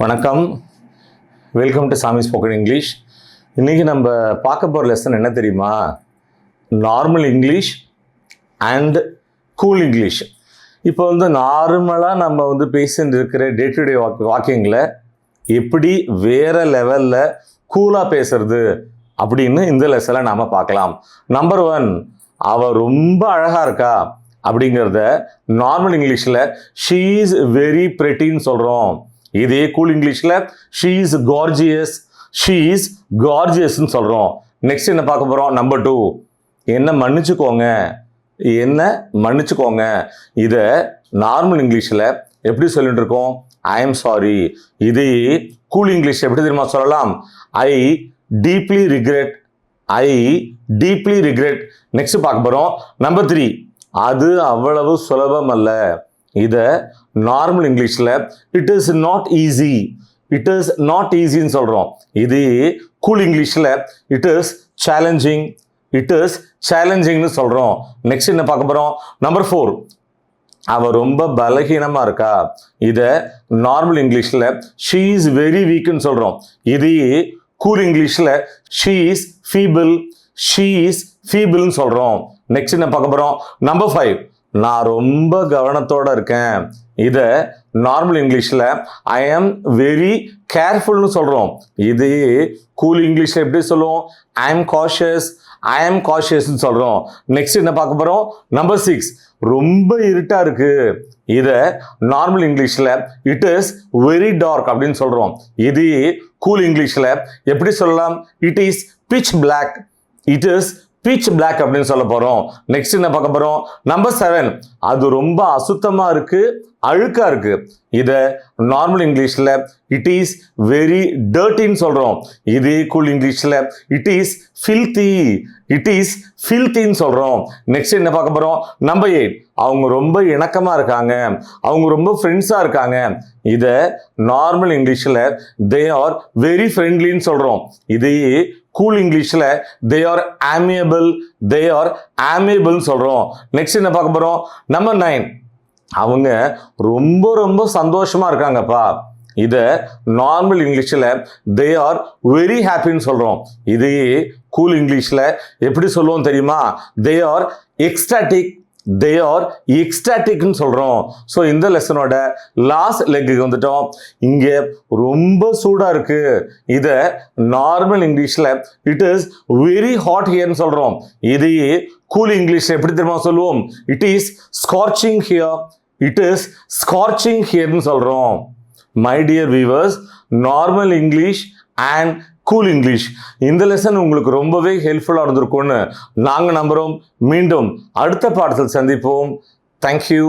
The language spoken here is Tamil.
வணக்கம், வெல்கம் டு சாமி ஸ்போக்கன் இங்கிலீஷ். இன்றைக்கி நம்ம பார்க்க போகிற லெசன் என்ன தெரியுமா? Normal English and cool English. இப்போ நார்மலாக நம்ம பேசிட்டு இருக்கிற டே டு டே வாக்கிங்கில் எப்படி வேறு லெவலில் கூலாக பேசுறது அப்படின்னு இந்த லெசனில் நாம் பார்க்கலாம். நம்பர் 1, அவள் ரொம்ப அழகாக இருக்கா அப்படிங்கிறத நார்மல் இங்கிலீஷில் ஷீ இஸ் வெரி பிரெட்டின்னு சொல்கிறோம். இதே கூல் இங்கிலீஷில் she is gorgeous, she is கார்ஜியஸ்ன்னு சொல்கிறோம். நெக்ஸ்ட் என்ன பார்க்க போகிறோம்? நம்பர் 2, என்ன மன்னிச்சுக்கோங்க. இதை நார்மல் இங்கிலீஷில் எப்படி சொல்லிட்டு இருக்கோம்? I am sorry. இதே கூல் இங்கிலீஷ் எப்படி தெரியுமா சொல்லலாம்? ஐ டீப்லி ரிக்ரெட். நெக்ஸ்ட் பார்க்க போகிறோம் நம்பர் 3, அது அவ்வளவு சுலபம் அல்ல. இதை நார்மல் இங்கிலீஷில் இட் இஸ் நாட் ஈஸின்னு சொல்கிறோம். இது கூல் இங்கிலீஷில் இட் இஸ் சேலஞ்சிங்னு சொல்கிறோம். நெக்ஸ்ட் என்ன பார்க்க போகிறோம்? நம்பர் 4, அவள் ரொம்ப பலகீனமாக இருக்கா. இதை நார்மல் இங்கிலீஷில் ஷீ இஸ் வெரி வீக்குன்னு சொல்கிறோம். இது கூல் இங்கிலீஷில் ஷீ இஸ் ஃபீபிள்னு சொல்கிறோம். நெக்ஸ்ட் என்ன பார்க்க போகிறோம்? நம்பர் 5, நான் ரொம்ப கவனத்தோடு இருக்கேன். இதை நார்மல் இங்கிலீஷில் ஐ ஆம் வெரி கேர்ஃபுல்னு சொல்கிறோம். இது கூல் இங்கிலீஷில் எப்படி சொல்லுவோம்? ஐ ஆம் காஷியஸ்ன்னு சொல்கிறோம். நெக்ஸ்ட் என்ன பார்க்க போகிறோம்? நம்பர் 6, ரொம்ப இருட்டாக இருக்குது. இதை நார்மல் இங்கிலீஷில் இட் இஸ் வெரி டார்க் அப்படின்னு சொல்கிறோம். இது கூல் இங்கிலீஷில் எப்படி சொல்லலாம்? இட் இஸ் பிட்ச் பிளாக் அப்படின்னு சொல்ல போகிறோம். நெக்ஸ்ட் என்ன பார்க்க போகிறோம்? நம்பர் 7, அது ரொம்ப அசுத்தமாக இருக்குது, அழுக்காக இருக்குது. இதை நார்மல் இங்கிலீஷில் இட் இஸ் வெரி டர்ட்டின்னு சொல்கிறோம். இது கூல் இங்கிலீஷில் இட் இஸ் ஃபில்த்தின்னு சொல்கிறோம். நெக்ஸ்ட் என்ன பார்க்க போகிறோம்? நம்பர் 8, அவங்க ரொம்ப இணக்கமாக இருக்காங்க, அவங்க ரொம்ப ஃப்ரெண்ட்ஸாக இருக்காங்க. இதை நார்மல் இங்கிலீஷில் தே ஆர் வெரி ஃப்ரெண்ட்லின்னு சொல்கிறோம். இது கூல் இங்கிலீஷில் தே ஆர் ஆமியபிள்னு சொல்கிறோம். நெக்ஸ்ட் என்ன பார்க்க போகிறோம்? நம்பர் 9, அவங்க ரொம்ப ரொம்ப சந்தோஷமாக இருக்காங்கப்பா. இதை நார்மல் இங்கிலீஷில் தே ஆர் வெரி ஹாப்பின்னு சொல்கிறோம். இது கூல் இங்கிலீஷில் எப்படி சொல்லுவோம் தெரியுமா? தே ஆர் எக்ஸ்டாட்டிக்னு சொல்கிறோம். ஸோ இந்த லெசனோட லாஸ்ட் லெக்குக்கு வந்துட்டோம். இங்கே ரொம்ப சூடாக இருக்குது. இதை நார்மல் இங்கிலீஷில் இட் இஸ் வெரி ஹாட் ஹியர்னு சொல்கிறோம். இது கூல் இங்கிலீஷில் எப்படி தெரியுமா சொல்லுவோம்? இட் இஸ் ஸ்கார்ச்சிங் ஹியர்னு சொல்கிறோம். My dear viewers, normal English and cool English இந்த லெசன் உங்களுக்கு ரொம்பவே ஹெல்ப்ஃபுல்லாக இருந்திருக்கும்னு நாங்கள் நம்புகிறோம். மீண்டும் அடுத்த பாடத்தில் சந்திப்போம். தேங்க்யூ.